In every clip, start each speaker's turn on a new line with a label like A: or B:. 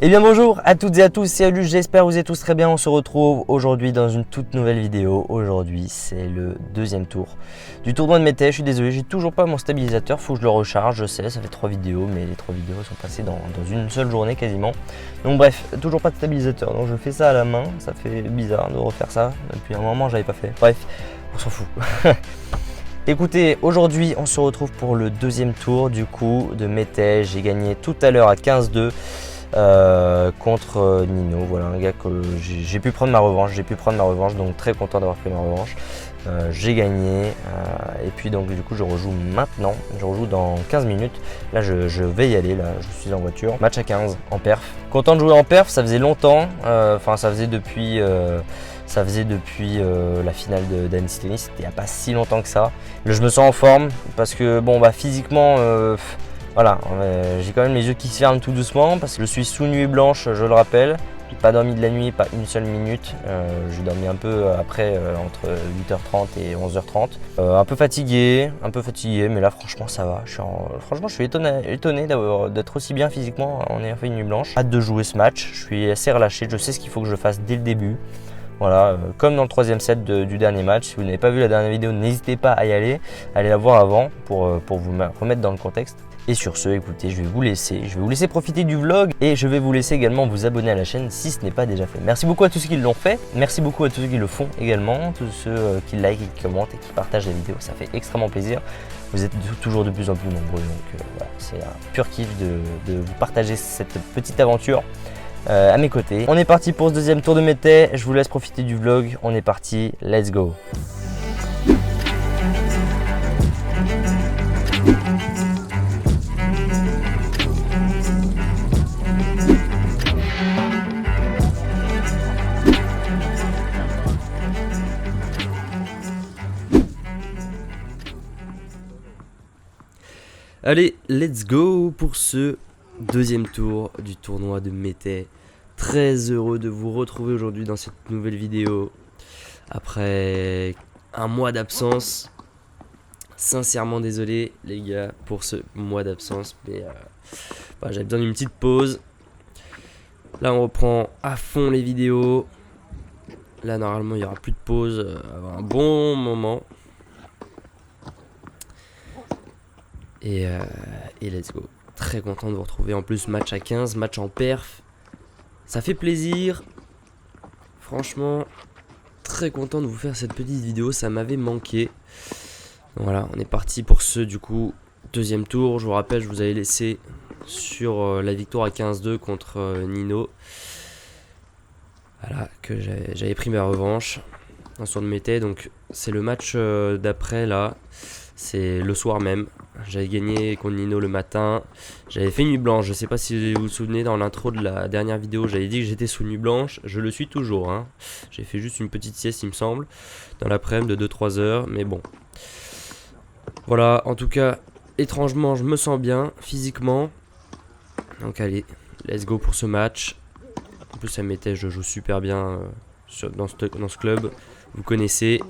A: Et bien bonjour à toutes et à tous, c'est Alus, j'espère que vous êtes tous très bien. On se retrouve aujourd'hui dans une toute nouvelle vidéo. Aujourd'hui c'est le deuxième tour du tournoi de Mété. Je suis désolé, j'ai toujours pas mon stabilisateur, faut que je le recharge, je sais, ça fait 3 vidéos, mais les 3 vidéos sont passées dans une seule journée quasiment. Donc bref, toujours pas de stabilisateur, donc je fais ça à la main, ça fait bizarre de refaire ça, depuis un moment j'avais pas fait. Bref, on s'en fout. Écoutez, aujourd'hui on se retrouve pour le deuxième tour du coup de Mété. J'ai gagné tout à l'heure à 15-2. Contre Nino, voilà un gars que j'ai pu prendre ma revanche, donc très content d'avoir pris ma revanche. J'ai gagné et puis donc du coup je rejoue maintenant, je rejoue dans 15 minutes. Là je vais y aller, là je suis en voiture. Match à 15 en perf. Content de jouer en perf, ça faisait longtemps, enfin ça faisait depuis la finale d'Annecy Tennis, c'était il n'y a pas si longtemps que ça. Là, je me sens en forme parce que bon bah physiquement voilà, j'ai quand même les yeux qui se ferment tout doucement parce que je suis sous nuit blanche, je le rappelle. J'ai pas dormi de la nuit, pas une seule minute. J'ai dormi un peu après, entre 8h30 et 11h30. Un peu fatigué, mais là franchement ça va. Franchement je suis étonné d'être aussi bien physiquement en ayant fait une nuit blanche. Hâte de jouer ce match, je suis assez relâché, je sais ce qu'il faut que je fasse dès le début. Voilà, comme dans le troisième set du dernier match. Si vous n'avez pas vu la dernière vidéo, n'hésitez pas à y aller, allez la voir avant pour vous remettre dans le contexte. Et sur ce, écoutez, je vais vous laisser profiter du vlog et je vais vous laisser également vous abonner à la chaîne si ce n'est pas déjà fait. Merci beaucoup à tous ceux qui l'ont fait, merci beaucoup à tous ceux qui le font également, tous ceux qui like et qui commentent et qui partagent la vidéo, ça fait extrêmement plaisir. Vous êtes toujours de plus en plus nombreux, donc voilà, c'est un pur kiff de vous partager cette petite aventure à mes côtés. On est parti pour ce deuxième tour de Mété, je vous laisse profiter du vlog, on est parti, let's go. Allez, let's go pour ce deuxième tour du tournoi de Mété. Très heureux de vous retrouver aujourd'hui dans cette nouvelle vidéo. Après un mois d'absence. Sincèrement désolé les gars pour ce mois d'absence. Mais j'avais besoin d'une petite pause. Là on reprend à fond les vidéos. Là normalement il n'y aura plus de pause avant un bon moment. Et let's go. Très content de vous retrouver. En plus, match à 15, match en perf. Ça fait plaisir. Franchement, très content de vous faire cette petite vidéo. Ça m'avait manqué. Donc voilà, on est parti pour ce du coup deuxième tour. Je vous rappelle, je vous avais laissé sur la victoire à 15-2 contre Nino. Voilà, que j'avais pris ma revanche. Un soir de Mété. Donc c'est le match d'après là. C'est le soir même. J'avais gagné contre Nino le matin. J'avais fait nuit blanche. Je sais pas si vous vous souvenez, dans l'intro de la dernière vidéo, j'avais dit que j'étais sous nuit blanche. Je le suis toujours. Hein. J'ai fait juste une petite sieste, il me semble, dans l'après-midi de 2-3 heures. Mais bon. Voilà, en tout cas, étrangement, je me sens bien physiquement. Donc allez, let's go pour ce match. En plus, ça m'était, je joue super bien dans ce club. Vous connaissez.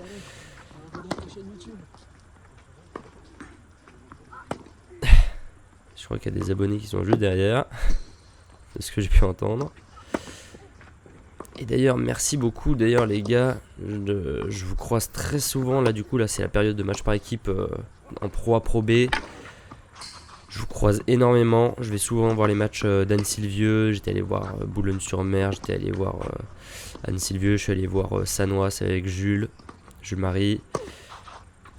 A: Je crois qu'il y a des abonnés qui sont juste derrière. C'est ce que j'ai pu entendre. Et d'ailleurs, merci beaucoup. D'ailleurs, les gars, je vous croise très souvent. Là, du coup, là, c'est la période de match par équipe en Pro A, Pro B. Je vous croise énormément. Je vais souvent voir les matchs d'Anne-Sylvieux. J'étais allé voir Boulogne-sur-Mer. J'étais allé voir Anne-Sylvieux. Je suis allé voir Sanois avec Jules Marie.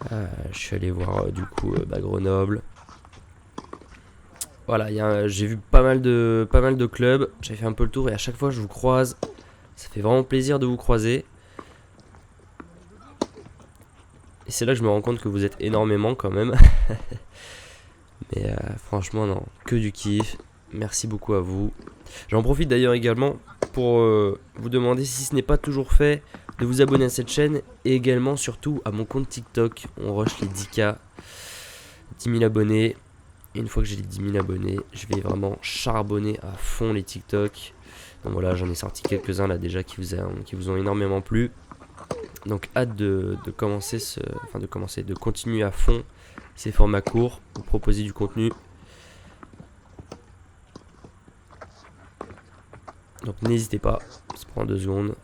A: Je suis allé voir du coup Grenoble. Voilà, j'ai vu pas mal de clubs, j'ai fait un peu le tour et à chaque fois je vous croise, ça fait vraiment plaisir de vous croiser. Et c'est là que je me rends compte que vous êtes énormément quand même. Mais franchement non, que du kiff, merci beaucoup à vous. J'en profite d'ailleurs également pour vous demander si ce n'est pas toujours fait de vous abonner à cette chaîne et également surtout à mon compte TikTok. On rush les 10K, 10 000 abonnés. Et une fois que j'ai les 10 000 abonnés, je vais vraiment charbonner à fond les TikTok. Donc voilà, j'en ai sorti quelques-uns là déjà qui vous ont énormément plu. Donc hâte de continuer à fond ces formats courts, vous proposer du contenu.
B: Donc n'hésitez pas, ça prend 2 secondes.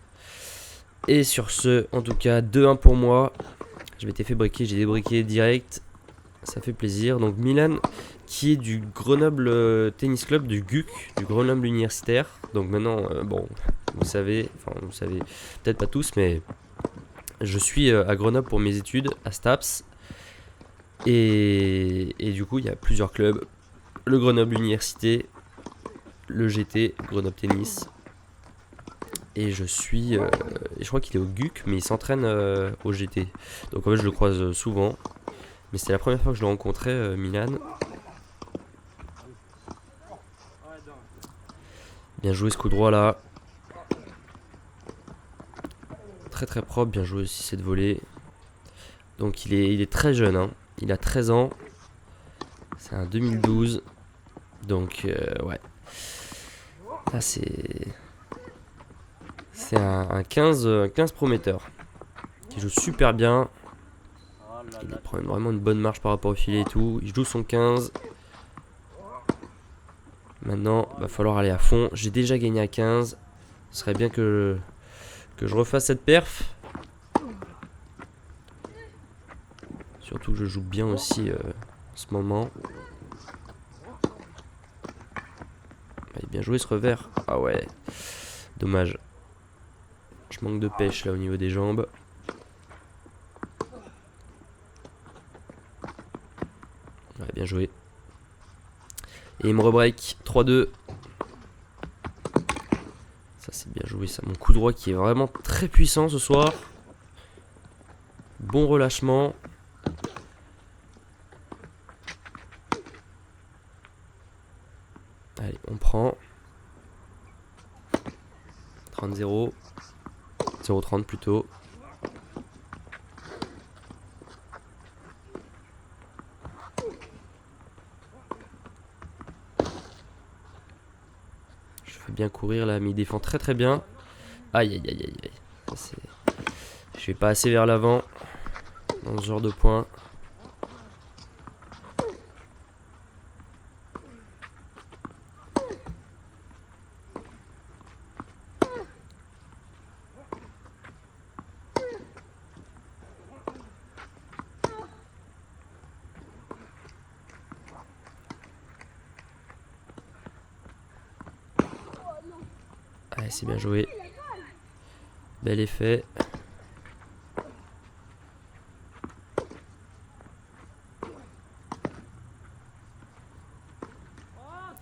B: Et sur ce, en tout cas, 2-1 pour moi. Je m'étais fait briquer, j'ai débriqué direct. Ça fait plaisir. Donc Milan, qui est du Grenoble Tennis Club, du GUC, du Grenoble Universitaire. Donc maintenant, bon, vous savez, peut-être pas tous, mais je suis à Grenoble pour mes études, à STAPS. Et du coup, il y a plusieurs clubs. Le Grenoble Université, le GT, Grenoble Tennis. Et je suis... je crois qu'il est au GUC, mais il s'entraîne au GT. Donc en fait, je le croise souvent. Mais c'était la première fois que je le rencontrais, Milan. Bien joué ce coup droit là. Très très propre, bien joué aussi cette volée. Donc il est très jeune, hein. Il a 13 ans. C'est un 2012. Donc ouais. Là c'est un 15 prometteur. Qui joue super bien. Il prend vraiment une bonne marche par rapport au filet et tout. Il joue son 15. Maintenant, va falloir aller à fond. J'ai déjà gagné à 15. Ce serait bien que je refasse cette perf. Surtout que je joue bien aussi en ce moment. Il est bien joué ce revers. Ah ouais. Dommage. Je manque de pêche là au niveau des jambes. Ouais, bien joué. Et il me rebreak. 3-2. Ça c'est bien joué ça. Mon coup droit qui est vraiment très puissant ce soir. Bon relâchement. Allez, on prend. 30-0. 0-30 plutôt. Je fais bien courir là, mais il défend très très bien. Aïe aïe aïe aïe. Ça, je vais pas assez vers l'avant dans ce genre de point. Allez, c'est bien joué. Bel effet.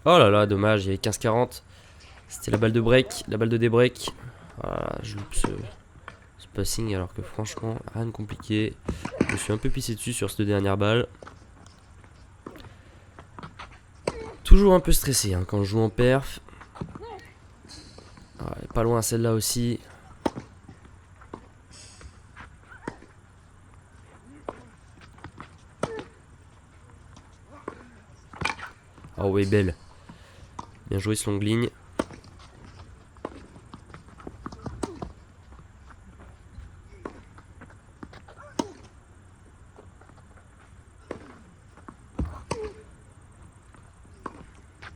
B: Oh là là, dommage, il y avait 15-40. C'était la balle de break, la balle de débreak. Voilà, je loupe ce passing alors que franchement, rien de compliqué. Je me suis un peu pissé dessus sur cette dernière balle. Toujours un peu stressé hein, quand je joue en perf. Ah, pas loin celle-là aussi. Oh ouais, belle. Bien joué ce long ligne.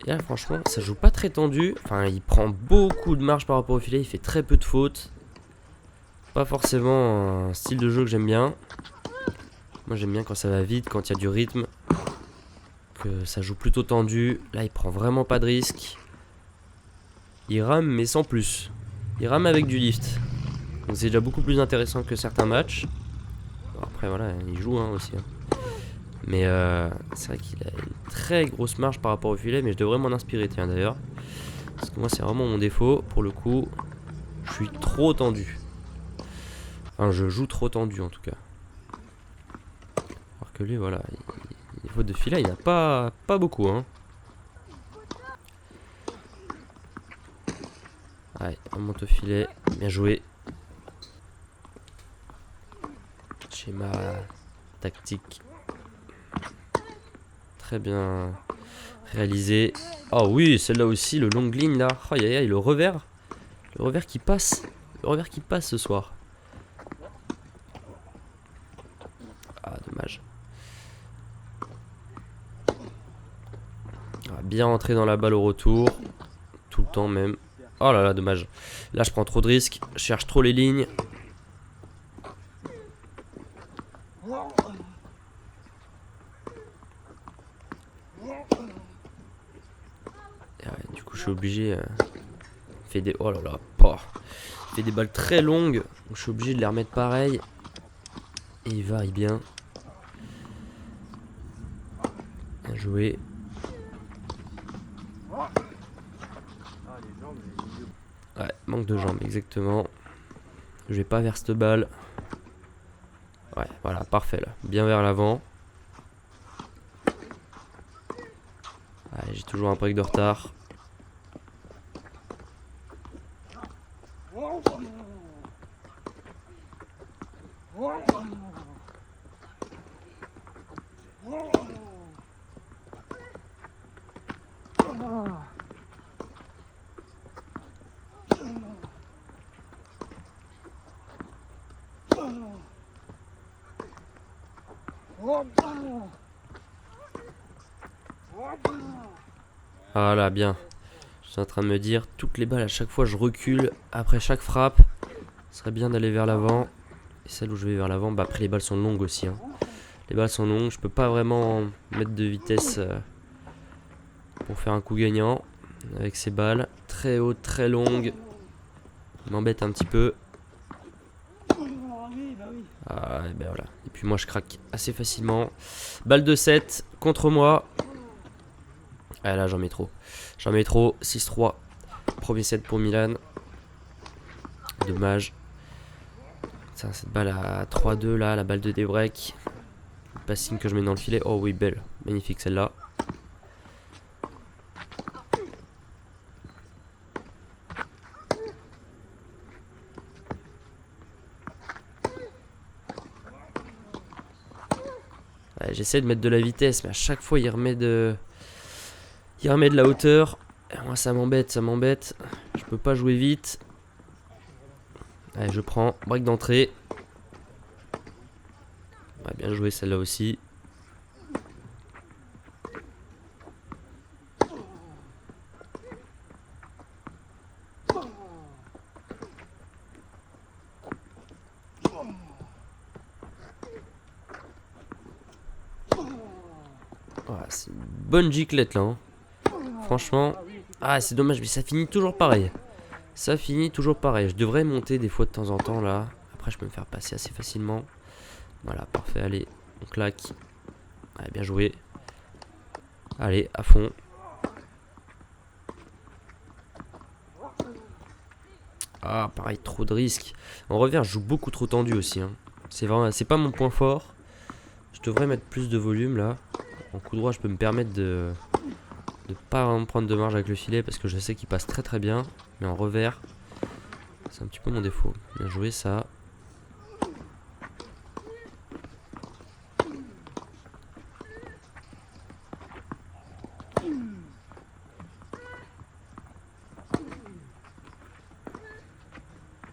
B: Et là franchement ça joue pas très tendu. Enfin il prend beaucoup de marge par rapport au filet. Il fait très peu de fautes. Pas forcément un style de jeu que j'aime bien. Moi j'aime bien quand ça va vite, quand il y a du rythme. Que ça joue plutôt tendu. Là il prend vraiment pas de risque. Il rame mais sans plus. Il rame avec du lift. Donc c'est déjà beaucoup plus intéressant que certains matchs. Bon, après voilà il joue hein, aussi hein. Mais c'est vrai qu'il a une très grosse marge par rapport au filet. Mais je devrais m'en inspirer tiens d'ailleurs. Parce que moi c'est vraiment mon défaut. Pour le coup je suis trop tendu. Enfin je joue trop tendu en tout cas. Alors que lui voilà les fautes de filet il n'y en a pas beaucoup hein. Allez on monte au filet. Bien joué. Schéma tactique. Très bien réalisé. Oh oui, celle-là aussi, le long ligne là. Oh, aïe, aïe, le revers. Le revers qui passe. Le revers qui passe ce soir. Ah, dommage. Ah, bien rentré dans la balle au retour. Tout le temps même. Oh là là, dommage. Là, je prends trop de risques. Je cherche trop les lignes. Et ouais, du coup, je suis obligé. Fait des. Oh là là. Oh. Fait des balles très longues. Donc, je suis obligé de les remettre pareil. Et il varie bien. Bien joué. Ouais, manque de jambes, exactement. Je vais pas vers cette balle. Ouais, voilà, parfait là. Bien vers l'avant. Ouais, j'ai toujours un break de retard. Voilà, bien. Je suis en train de me dire, toutes les balles à chaque fois je recule. Après chaque frappe, ce serait bien d'aller vers l'avant. Et celle où je vais vers l'avant, bah après les balles sont longues aussi. Hein. Les balles sont longues, je peux pas vraiment mettre de vitesse pour faire un coup gagnant. Avec ces balles, très hautes, très longues. M'embête un petit peu. Ah, et ben voilà. Et puis moi je craque assez facilement. Balle de 7 contre moi. Ah là j'en mets trop. J'en mets trop. 6-3. Premier set pour Milan. Dommage. Ça, cette balle à 3-2 là, la balle de débreak. Le passing que je mets dans le filet. Oh oui, belle. Magnifique celle-là. Ouais, j'essaie de mettre de la vitesse, mais à chaque fois il remet de la hauteur. Et moi ça m'embête, ça m'embête. Je peux pas jouer vite. Allez, je prends break d'entrée. Ouais, bien joué celle-là aussi. Ouais, c'est une bonne giclette là. Hein. Franchement. Ah, c'est dommage, mais ça finit toujours pareil. Ça finit toujours pareil. Je devrais monter des fois de temps en temps là. Après, je peux me faire passer assez facilement. Voilà, parfait. Allez, on claque. Allez, bien joué. Allez, à fond. Ah, pareil, trop de risques. En revers, je joue beaucoup trop tendu aussi. Hein. C'est vraiment, c'est pas mon point fort. Je devrais mettre plus de volume là. En coup droit, je peux me permettre de pas vraiment prendre de marge avec le filet parce que je sais qu'il passe très très bien. Mais en revers, c'est un petit peu mon défaut. Bien joué ça.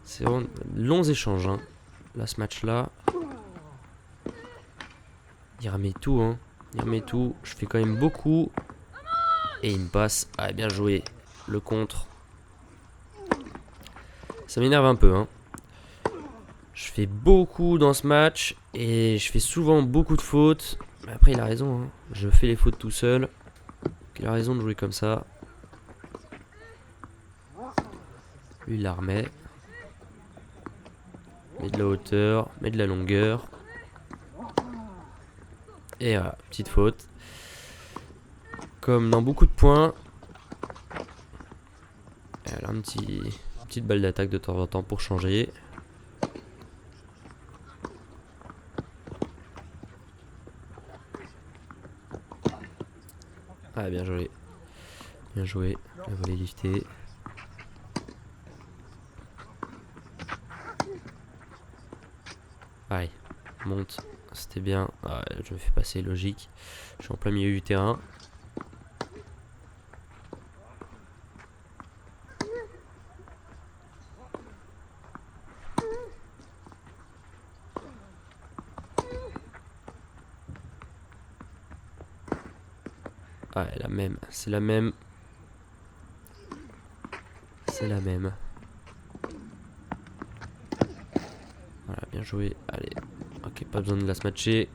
B: C'est vraiment longs échanges. Hein. Là, ce match-là. Il remet tout. Hein. Il remet tout. Je fais quand même beaucoup. Et il me passe. Ah, bien joué. Le contre. Ça m'énerve un peu. Hein. Je fais beaucoup dans ce match. Et je fais souvent beaucoup de fautes. Mais après, il a raison. Hein. Je fais les fautes tout seul. Il a raison de jouer comme ça. Lui, il la remet. Met de la hauteur. Met de la longueur. Et voilà, petite faute. Comme dans beaucoup de points. Elle a une petite balle d'attaque de temps en temps pour changer. Ah, bien joué. Bien joué. La volée liftée. Allez, monte. C'était bien. Ah, je me fais passer, logique. Je suis en plein milieu du terrain. Ah, la même. C'est la même. C'est la même. Voilà, bien joué. Allez. Ok, pas besoin de la smatcher.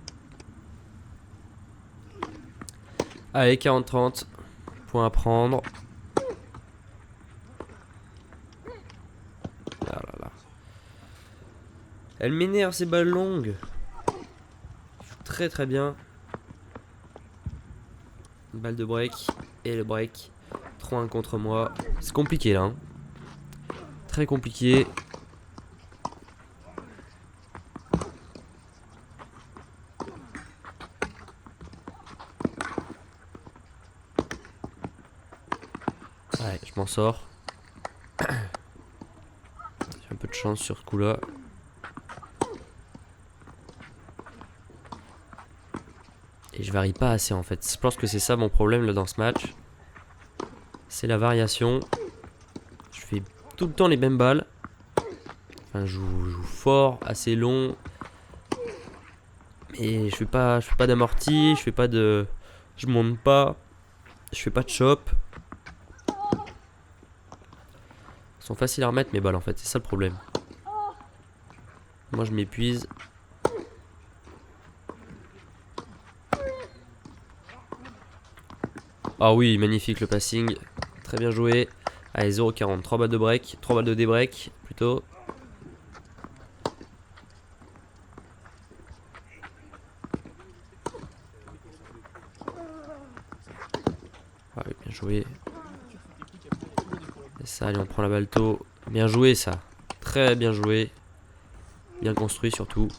B: Allez, 40-30. Point à prendre. Ah là là. Elle m'énerve ces balles longues. Je joue très très bien. Une balle de break. Et le break. 3-1 contre moi. C'est compliqué là. Hein. Très compliqué. Ouais, je m'en sors. J'ai un peu de chance sur ce coup-là. Et je varie pas assez en fait. Je pense que c'est ça mon problème là dans ce match. C'est la variation. Je fais tout le temps les mêmes balles. Enfin, je joue fort, assez long. Mais je fais pas d'amorti, je monte pas, je fais pas de chop. Ils sont faciles à remettre mes balles en fait, c'est ça le problème. Moi je m'épuise. Ah oui, magnifique le passing. Très bien joué. Allez, 0,40. 3 balles de break. 3 balles de débreak plutôt. Ah oui, bien joué. Et ça, allez, on prend la balle tôt. Bien joué ça. Très bien joué. Bien construit surtout.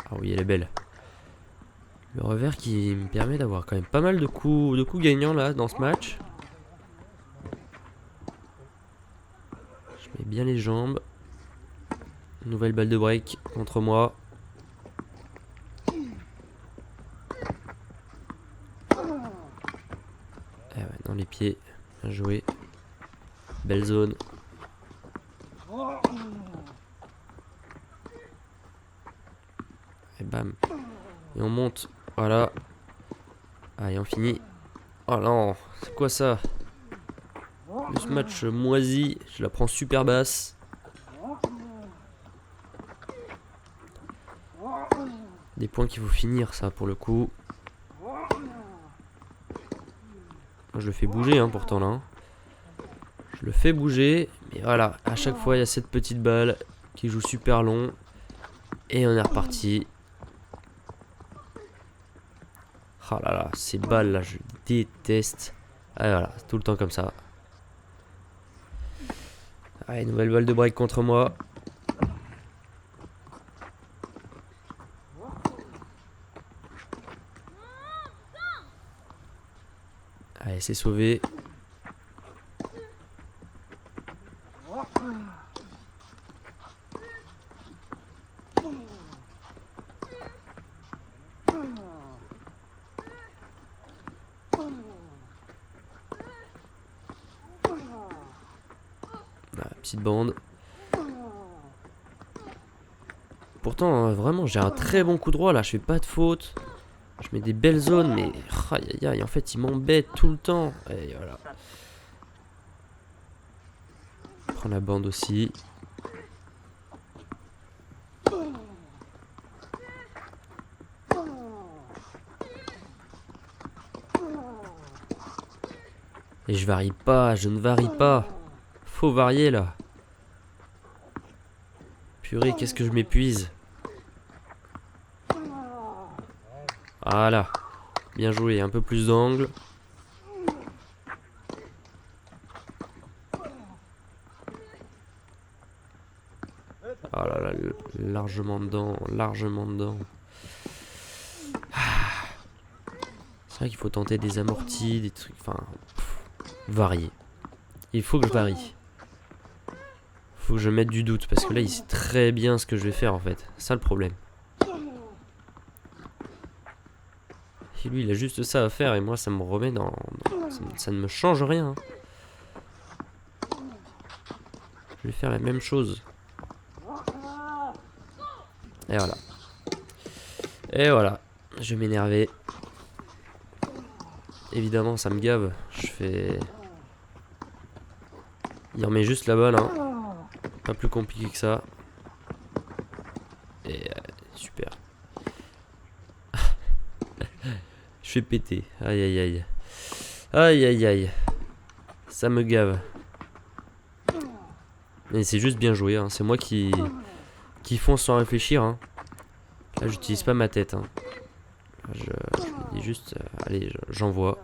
B: Ah oui, elle est belle. Le revers qui me permet d'avoir quand même pas mal de coups gagnants là dans ce match. Je mets bien les jambes. Nouvelle balle de break contre moi. Eh ouais, dans les pieds. Bien joué. Belle zone. Et bam. Et on monte. Voilà. Allez, on finit. Oh non, c'est quoi ça? Ce match moisi. Je la prends super basse. Des points qu'il faut finir, ça, pour le coup. Moi, je le fais bouger, hein, pourtant, là. Je le fais bouger. Mais voilà, à chaque fois, il y a cette petite balle qui joue super long. Et on est reparti. Oh là là, ces balles là, je déteste. Ah voilà, tout le temps comme ça. Allez, nouvelle balle de break contre moi. Allez, c'est sauvé. Petite bande. Pourtant, vraiment, j'ai un très bon coup droit là. Je fais pas de faute. Je mets des belles zones, mais aïe aïe aïe, en fait, il m'embête tout le temps. Et voilà. Prends la bande aussi. Et je varie pas, je ne varie pas. Faut varier là. Purée, qu'est-ce que je m'épuise. Voilà. Bien joué, un peu plus d'angle. Oh là là, largement dedans, largement dedans. C'est vrai qu'il faut tenter des amortis, des trucs, enfin, varier. Il faut que je varie. Faut que je mette du doute parce que là il sait très bien ce que je vais faire en fait. C'est ça le problème. Et lui il a juste ça à faire et moi ça me remet dans... ça ne me change rien. Je vais faire la même chose. Et voilà. Et voilà. Je vais m'énerver. Évidemment, ça me gave. Je fais... Il remet juste la balle, hein. Pas plus compliqué que ça. Et super. Je fais péter. Aïe aïe aïe. Aïe aïe aïe. Ça me gave. Mais c'est juste bien joué, hein. C'est moi qui fonce sans réfléchir, hein. Là, j'utilise pas ma tête, hein. Je dis juste, allez, j'envoie.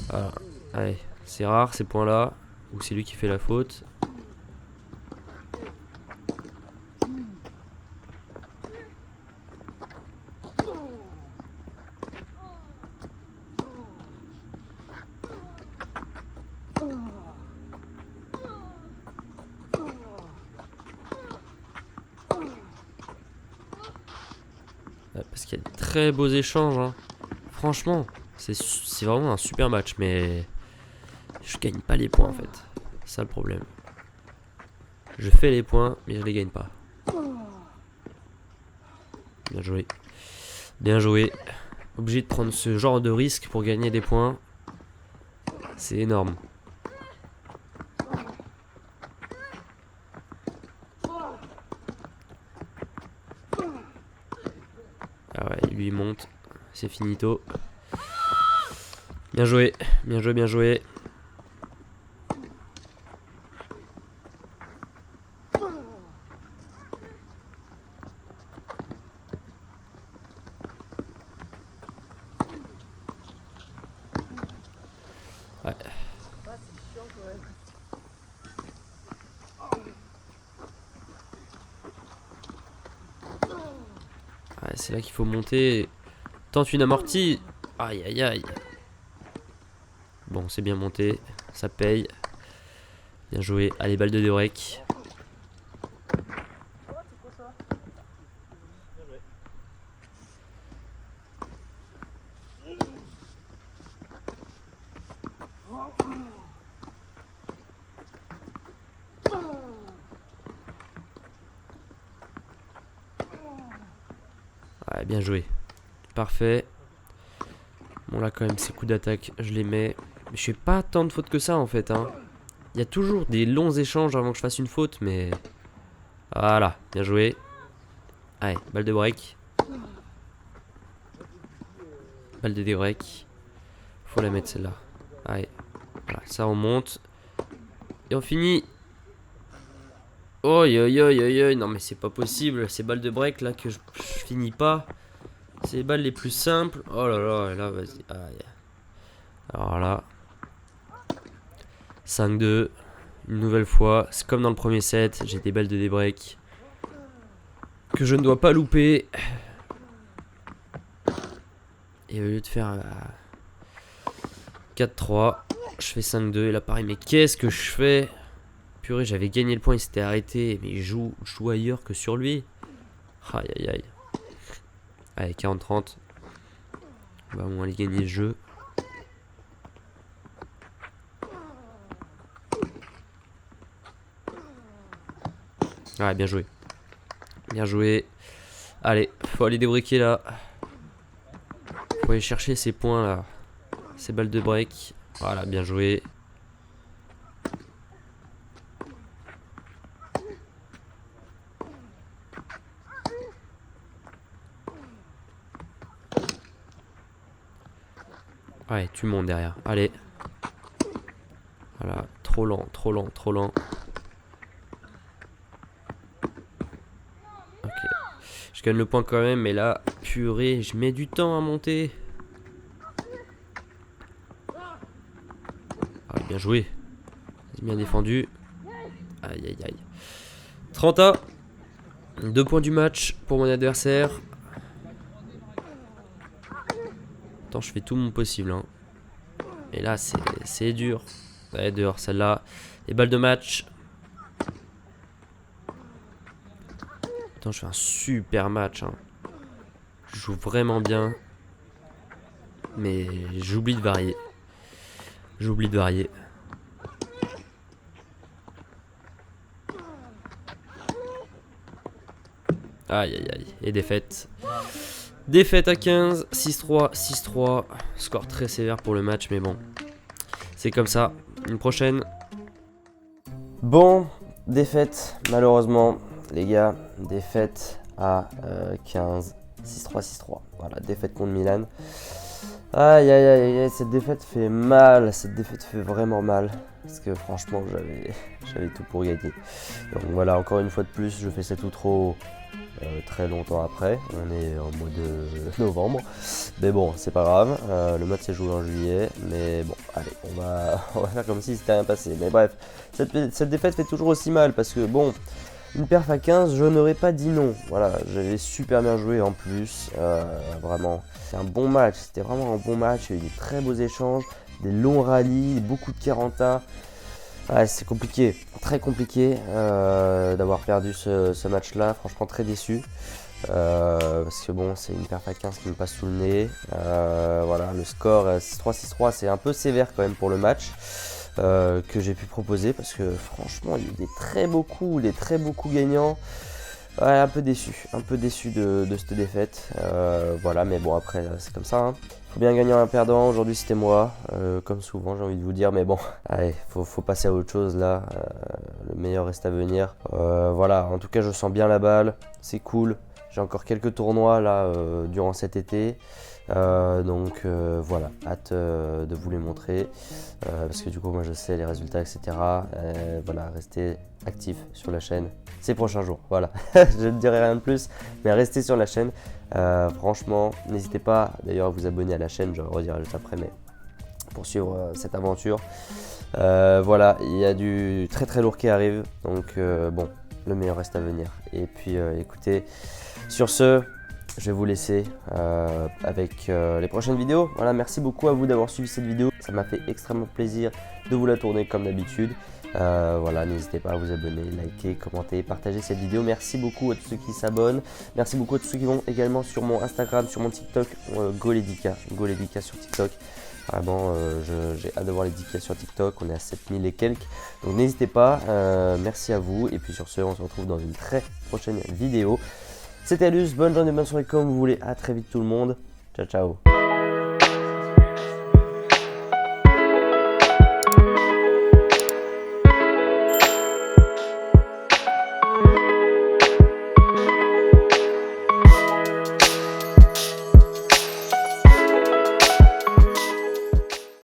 B: Voilà. Allez, c'est rare ces points-là, où c'est lui qui fait la faute. Parce qu'il y a de très beaux échanges, hein. Franchement, c'est vraiment un super match, mais je gagne pas les points en fait. C'est ça le problème. Je fais les points, mais je les gagne pas. Bien joué. Bien joué. Obligé de prendre ce genre de risque pour gagner des points. C'est énorme. Ah ouais, lui il monte. C'est finito. Bien joué. Bien joué, bien joué. Ouais. Ouais, c'est là qu'il faut monter. Tente une amortie. Aïe aïe aïe. Bon, c'est bien monté. Ça paye. Bien joué. Allez, balle de Derek. Ouais, bien joué. Parfait. Bon, là, quand même, ces coups d'attaque, je les mets. Mais je fais pas tant de fautes que ça, en fait, hein. Il y a toujours des longs échanges avant que je fasse une faute, mais... Voilà, bien joué. Allez, balle de break. Balle de break. Faut la mettre, celle-là. Allez, voilà, ça, on monte. Et on finit. Oi, oi, oi, oi, oi. Non, mais c'est pas possible. Ces balles de break, là, que je finis pas. C'est les balles les plus simples. Oh là là, là, vas-y. Aïe. Alors là. 5-2. Une nouvelle fois. C'est comme dans le premier set. J'ai des balles de débreak que je ne dois pas louper. Et au lieu de faire 4-3, je fais 5-2. Et là, pareil, mais qu'est-ce que je fais? Purée, j'avais gagné le point, il s'était arrêté. Mais je joue ailleurs que sur lui. Aïe, aïe, aïe. Allez, 40-30. On va au moins aller gagner le jeu. Ouais, bien joué. Bien joué. Allez, faut aller débriquer là. Faut aller chercher ces points là. Ces balles de break. Voilà, bien joué. Ouais, tu montes derrière. Allez. Voilà, trop lent, trop lent, trop lent. Ok. Je gagne le point quand même, mais là, purée, je mets du temps à monter. Ah, bien joué. Bien défendu. Aïe, aïe, aïe. 30-1. 2 points du match pour mon adversaire. Attends, je fais tout mon possible, hein. Et là, c'est dur. Ouais, dehors, celle-là. Les balles de match. Attends, je fais un super match, hein. Je joue vraiment bien. Mais j'oublie de varier. J'oublie de varier. Aïe, aïe, aïe. Et défaite. Défaite à 15, 6-3, 6-3. Score très sévère pour le match, mais bon. C'est comme ça. Une prochaine.
A: Bon, défaite, malheureusement, les gars. Défaite à 15, 6-3, 6-3. Voilà, défaite contre Milan. Aïe, aïe, aïe, aïe, cette défaite fait mal. Cette défaite fait vraiment mal. Parce que franchement, j'avais tout pour gagner. Donc voilà, encore une fois de plus, je fais cet outro très longtemps après. On est en mois de novembre. Mais bon, c'est pas grave. Le match s'est joué en juillet. Mais bon, allez, on va faire comme si c'était rien passé. Mais bref, cette défaite fait toujours aussi mal. Parce que bon, une perf à 15, je n'aurais pas dit non. Voilà, j'avais super bien joué en plus. Vraiment, c'est un bon match. C'était vraiment un bon match. Il y a eu des très beaux échanges, des longs rallyes, beaucoup de 40A. Ouais, c'est compliqué, très compliqué d'avoir perdu ce match-là. Franchement, très déçu. Parce que bon, c'est une perf à 15 qui me passe sous le nez. Voilà, le score 6-3, 6-3, c'est un peu sévère quand même pour le match. Que j'ai pu proposer parce que franchement il y a eu des très beaux coups gagnants. Ouais, un peu déçu de cette défaite. Voilà, mais bon, après c'est comme ça, hein. Faut bien gagner un perdant. Aujourd'hui c'était moi, comme souvent j'ai envie de vous dire, mais bon, allez, faut passer à autre chose là. Le meilleur reste à venir. Voilà, en tout cas je sens bien la balle, c'est cool. J'ai encore quelques tournois là durant cet été. Donc voilà, hâte de vous les montrer parce que du coup moi je sais les résultats, etc. Voilà, restez actifs sur la chaîne ces prochains jours. Voilà, je ne dirai rien de plus, mais restez sur la chaîne. Franchement, n'hésitez pas d'ailleurs à vous abonner à la chaîne, je redirai juste après, mais pour suivre cette aventure. Voilà, il y a du très très lourd qui arrive, donc bon, le meilleur reste à venir. Et puis écoutez, sur ce, je vais vous laisser avec les prochaines vidéos. Voilà, merci beaucoup à vous d'avoir suivi cette vidéo. Ça m'a fait extrêmement plaisir de vous la tourner comme d'habitude. Voilà, n'hésitez pas à vous abonner, liker, commenter, partager cette vidéo. Merci beaucoup à tous ceux qui s'abonnent. Merci beaucoup à tous ceux qui vont également sur mon Instagram, sur mon TikTok. Goledika sur TikTok. Vraiment, j'ai hâte de voir les 10K sur TikTok. On est à 7000 et quelques. Donc n'hésitez pas. Merci à vous. Et puis sur ce, on se retrouve dans une très prochaine vidéo. C'était Alus, bonne journée, bonne soirée comme vous voulez, à très vite tout le monde, ciao ciao.